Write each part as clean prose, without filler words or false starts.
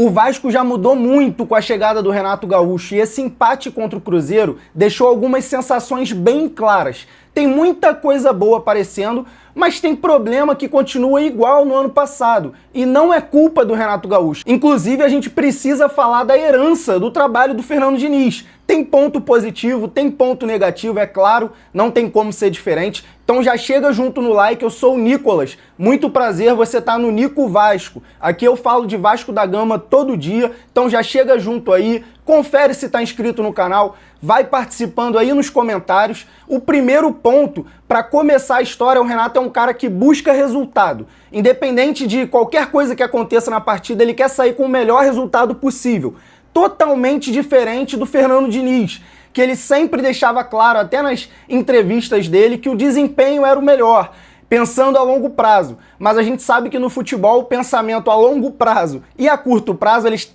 O Vasco já mudou muito com a chegada do Renato Gaúcho e esse empate contra o Cruzeiro deixou algumas sensações bem claras. Tem muita coisa boa aparecendo, mas tem problema que continua igual no ano passado. E não é culpa do Renato Gaúcho. Inclusive, a gente precisa falar da herança do trabalho do Fernando Diniz. Tem ponto positivo, tem ponto negativo, é claro, não tem como ser diferente. Então já chega junto no like, eu sou o Nicolas. Muito prazer, você tá no Nico Vasco. Aqui eu falo de Vasco da Gama todo dia, então já chega junto aí, confere se tá inscrito no canal, vai participando aí nos comentários. O primeiro ponto, para começar a história, o Renato é um cara que busca resultado. Independente de qualquer coisa que aconteça na partida, ele quer sair com o melhor resultado possível. Totalmente diferente do Fernando Diniz, que ele sempre deixava claro, até nas entrevistas dele, que o desempenho era o melhor, pensando a longo prazo. Mas a gente sabe que no futebol o pensamento a longo prazo e a curto prazo eles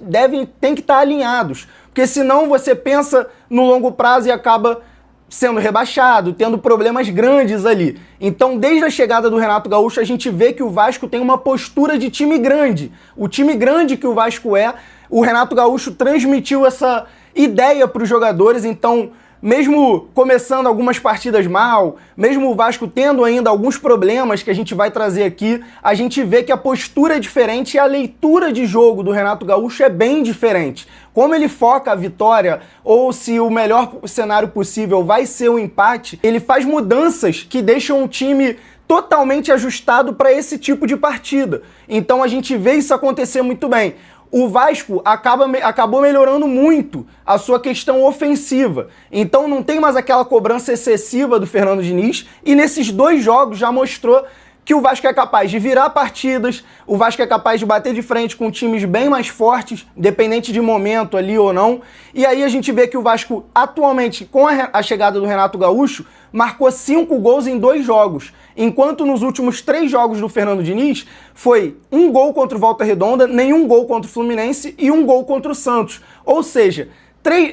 têm que estar alinhados, porque senão você pensa no longo prazo e acaba sendo rebaixado, tendo problemas grandes ali. Então, desde a chegada do Renato Gaúcho, a gente vê que o Vasco tem uma postura de time grande. O time grande que o Vasco é, o Renato Gaúcho transmitiu essa ideia para os jogadores, então, mesmo começando algumas partidas mal, mesmo o Vasco tendo ainda alguns problemas que a gente vai trazer aqui, a gente vê que a postura é diferente e a leitura de jogo do Renato Gaúcho é bem diferente. Como ele foca a vitória, ou se o melhor cenário possível vai ser um empate, ele faz mudanças que deixam o time totalmente ajustado para esse tipo de partida. Então a gente vê isso acontecer muito bem. O Vasco acabou melhorando muito a sua questão ofensiva. Então não tem mais aquela cobrança excessiva do Fernando Diniz. E nesses dois jogos já mostrou que o Vasco é capaz de virar partidas, o Vasco é capaz de bater de frente com times bem mais fortes, independente de momento ali ou não. E aí a gente vê que o Vasco, atualmente, com a chegada do Renato Gaúcho, marcou 5 gols em 2 jogos. Enquanto nos últimos 3 jogos do Fernando Diniz, foi 1 gol contra o Volta Redonda, nenhum gol contra o Fluminense e 1 gol contra o Santos. Ou seja,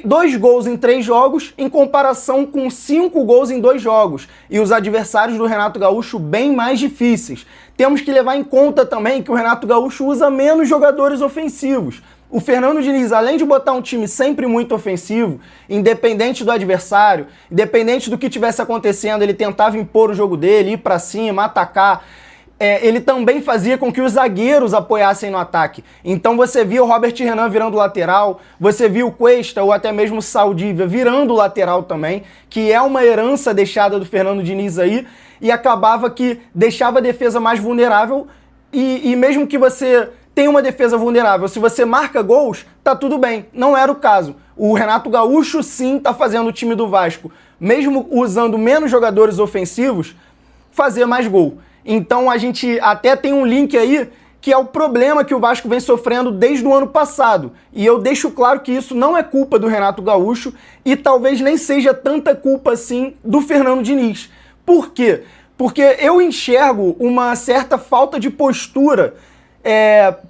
2 gols em 3 jogos em comparação com 5 gols em 2 jogos. E os adversários do Renato Gaúcho bem mais difíceis. Temos que levar em conta também que o Renato Gaúcho usa menos jogadores ofensivos. O Fernando Diniz, além de botar um time sempre muito ofensivo, independente do adversário, independente do que tivesse acontecendo, ele tentava impor o jogo dele, ir pra cima, atacar. Ele também fazia com que os zagueiros apoiassem no ataque. Então você via o Robert Renan virando lateral, você via o Cuesta ou até mesmo o Saldívia virando lateral também, que é uma herança deixada do Fernando Diniz aí, e acabava que deixava a defesa mais vulnerável, e mesmo que você tenha uma defesa vulnerável, se você marca gols, tá tudo bem. Não era o caso. O Renato Gaúcho sim tá fazendo o time do Vasco, mesmo usando menos jogadores ofensivos, fazer mais gol. Então a gente até tem um link aí que é o problema que o Vasco vem sofrendo desde o ano passado. E eu deixo claro que isso não é culpa do Renato Gaúcho e talvez nem seja tanta culpa assim do Fernando Diniz. Por quê? Porque eu enxergo uma certa falta de postura.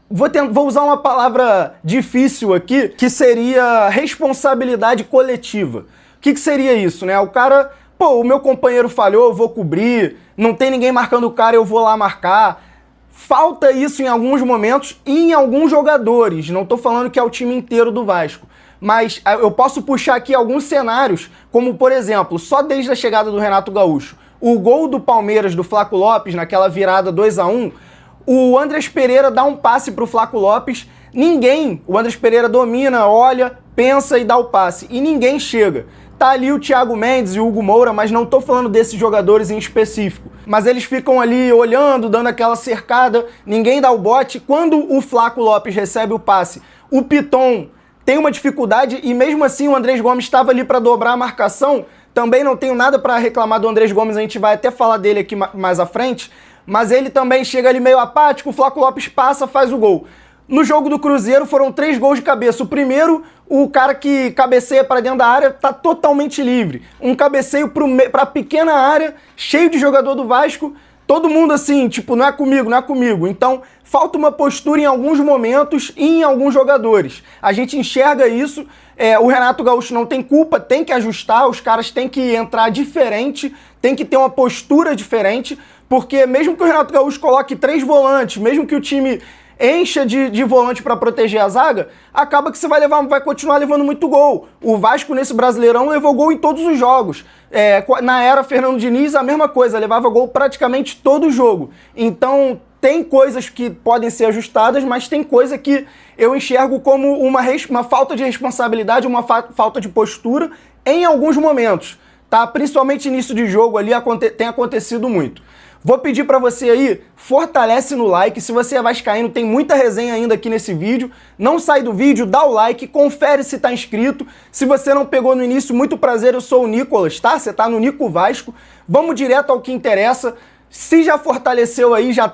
Vou usar uma palavra difícil aqui, que seria responsabilidade coletiva. O que seria isso, né? O cara... Pô, o meu companheiro falhou, eu vou cobrir, não tem ninguém marcando o cara, eu vou lá marcar. Falta isso em alguns momentos e em alguns jogadores, não tô falando que é o time inteiro do Vasco. Mas eu posso puxar aqui alguns cenários, como por exemplo, só desde a chegada do Renato Gaúcho, o gol do Palmeiras, do Flaco Lopes, naquela virada 2-1, o Andrés Pereira dá um passe pro Flaco Lopes, o Andrés Pereira domina, olha, pensa e dá o passe, e ninguém chega. Tá ali o Thiago Mendes e o Hugo Moura, mas não tô falando desses jogadores em específico. Mas eles ficam ali olhando, dando aquela cercada, ninguém dá o bote. Quando o Flaco Lopes recebe o passe, o Piton tem uma dificuldade e mesmo assim o Andrés Gomes estava ali para dobrar a marcação. Também não tenho nada para reclamar do Andrés Gomes, a gente vai até falar dele aqui mais à frente. Mas ele também chega ali meio apático, o Flaco Lopes passa, faz o gol. No jogo do Cruzeiro foram 3 gols de cabeça. O primeiro, o cara que cabeceia para dentro da área tá totalmente livre. Um cabeceio para pequena área, cheio de jogador do Vasco. Todo mundo assim, tipo, não é comigo, não é comigo. Então, falta uma postura em alguns momentos e em alguns jogadores. A gente enxerga isso. O Renato Gaúcho não tem culpa, tem que ajustar, os caras têm que entrar diferente, tem que ter uma postura diferente, porque mesmo que o Renato Gaúcho coloque 3 volantes, mesmo que o time encha de volante para proteger a zaga, acaba que você vai continuar levando muito gol. O Vasco nesse Brasileirão levou gol em todos os jogos. Na era Fernando Diniz, a mesma coisa, levava gol praticamente todo jogo. Então tem coisas que podem ser ajustadas, mas tem coisa que eu enxergo como uma falta de responsabilidade, uma falta de postura em alguns momentos, tá? Principalmente início de jogo ali tem acontecido muito. Vou pedir para você aí, fortalece no like. Se você é vascaíno, tem muita resenha ainda aqui nesse vídeo. Não sai do vídeo, dá o like, confere se tá inscrito. Se você não pegou no início, muito prazer, eu sou o Nicolas, tá? Você tá no Nico Vasco. Vamos direto ao que interessa. Se já fortaleceu aí, já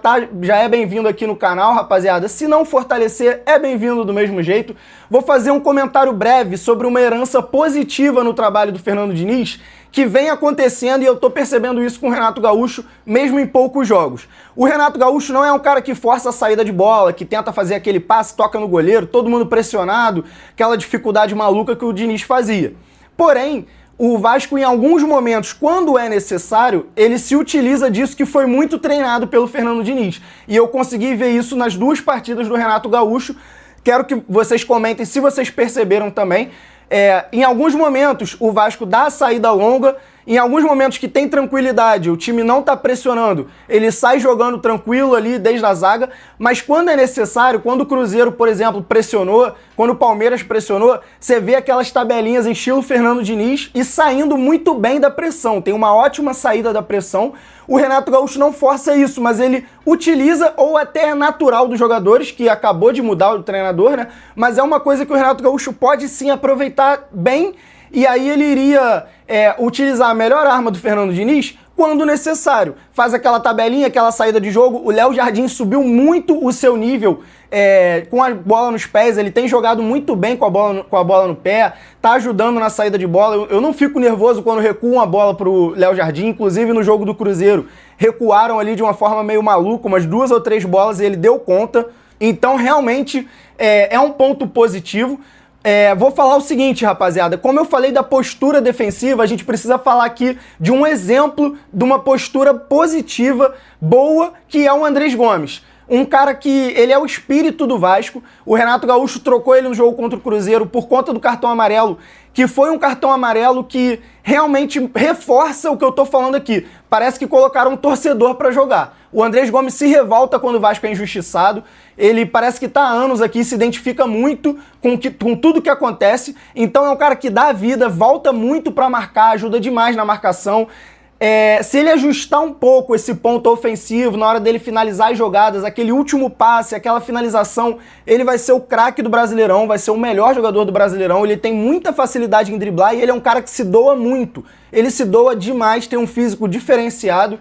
é bem-vindo aqui no canal, rapaziada. Se não fortalecer, é bem-vindo do mesmo jeito. Vou fazer um comentário breve sobre uma herança positiva no trabalho do Fernando Diniz, que vem acontecendo e eu tô percebendo isso com o Renato Gaúcho, mesmo em poucos jogos. O Renato Gaúcho não é um cara que força a saída de bola, que tenta fazer aquele passe, toca no goleiro, todo mundo pressionado, aquela dificuldade maluca que o Diniz fazia. Porém, o Vasco, em alguns momentos, quando é necessário, ele se utiliza disso que foi muito treinado pelo Fernando Diniz. E eu consegui ver isso nas 2 partidas do Renato Gaúcho. Quero que vocês comentem se vocês perceberam também. Em alguns momentos, o Vasco dá a saída longa. Em alguns momentos que tem tranquilidade, o time não tá pressionando, ele sai jogando tranquilo ali desde a zaga, mas quando é necessário, quando o Cruzeiro, por exemplo, pressionou, quando o Palmeiras pressionou, você vê aquelas tabelinhas em estilo Fernando Diniz e saindo muito bem da pressão, tem uma ótima saída da pressão. O Renato Gaúcho não força isso, mas ele utiliza, ou até é natural dos jogadores, que acabou de mudar o treinador, né? Mas é uma coisa que o Renato Gaúcho pode sim aproveitar bem. E aí ele iria utilizar a melhor arma do Fernando Diniz quando necessário. Faz aquela tabelinha, aquela saída de jogo. O Léo Jardim subiu muito o seu nível com a bola nos pés. Ele tem jogado muito bem com a bola no pé, tá ajudando na saída de bola. Eu não fico nervoso quando recuam a bola pro Léo Jardim. Inclusive no jogo do Cruzeiro, recuaram ali de uma forma meio maluca, umas 2 ou 3 bolas e ele deu conta. Então realmente é um ponto positivo. Vou falar o seguinte, rapaziada, como eu falei da postura defensiva, a gente precisa falar aqui de um exemplo de uma postura positiva, boa, que é o Andrés Gomes. Um cara que ele é o espírito do Vasco. O Renato Gaúcho trocou ele no jogo contra o Cruzeiro por conta do cartão amarelo, que foi um cartão amarelo que realmente reforça o que eu tô falando aqui. Parece que colocaram um torcedor para jogar. O Andrés Gomes se revolta quando o Vasco é injustiçado. Ele parece que tá há anos aqui, se identifica muito com tudo que acontece. Então é um cara que dá a vida, volta muito para marcar, ajuda demais na marcação. Se ele ajustar um pouco esse ponto ofensivo na hora dele finalizar as jogadas, aquele último passe, aquela finalização, ele vai ser o craque do Brasileirão, vai ser o melhor jogador do Brasileirão. Ele tem muita facilidade em driblar e ele é um cara que se doa muito. Ele se doa demais, tem um físico diferenciado.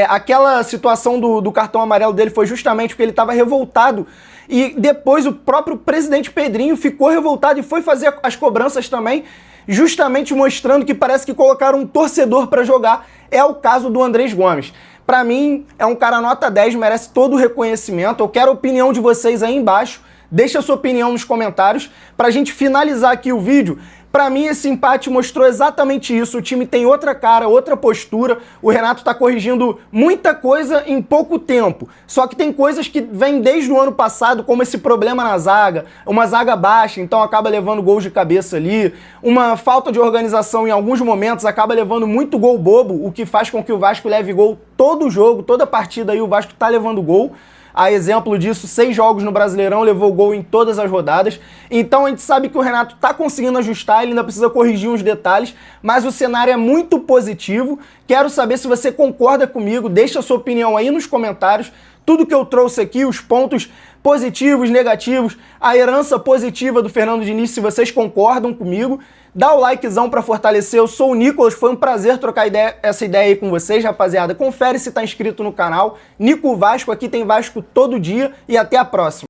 Aquela situação do cartão amarelo dele foi justamente porque ele estava revoltado. E depois o próprio presidente Pedrinho ficou revoltado e foi fazer as cobranças também, justamente mostrando que parece que colocaram um torcedor para jogar. É o caso do Andrés Gomes. Para mim, é um cara nota 10, merece todo o reconhecimento. Eu quero a opinião de vocês aí embaixo. Deixa a sua opinião nos comentários. Pra gente finalizar aqui o vídeo, pra mim esse empate mostrou exatamente isso. O time tem outra cara, outra postura. O Renato tá corrigindo muita coisa em pouco tempo. Só que tem coisas que vêm desde o ano passado, como esse problema na zaga, uma zaga baixa, então acaba levando gols de cabeça ali. Uma falta de organização em alguns momentos, acaba levando muito gol bobo, o que faz com que o Vasco leve gol todo jogo, toda partida aí o Vasco tá levando gol. A exemplo disso, 6 jogos no Brasileirão, levou gol em todas as rodadas. Então a gente sabe que o Renato tá conseguindo ajustar, ele ainda precisa corrigir uns detalhes, mas o cenário é muito positivo. Quero saber se você concorda comigo, deixa a sua opinião aí nos comentários. Tudo que eu trouxe aqui, os pontos positivos, negativos, a herança positiva do Fernando Diniz, se vocês concordam comigo. Dá o likezão pra fortalecer. Eu sou o Nicolas, foi um prazer trocar essa ideia aí com vocês, rapaziada. Confere se tá inscrito no canal. Nico Vasco, aqui tem Vasco todo dia e até a próxima.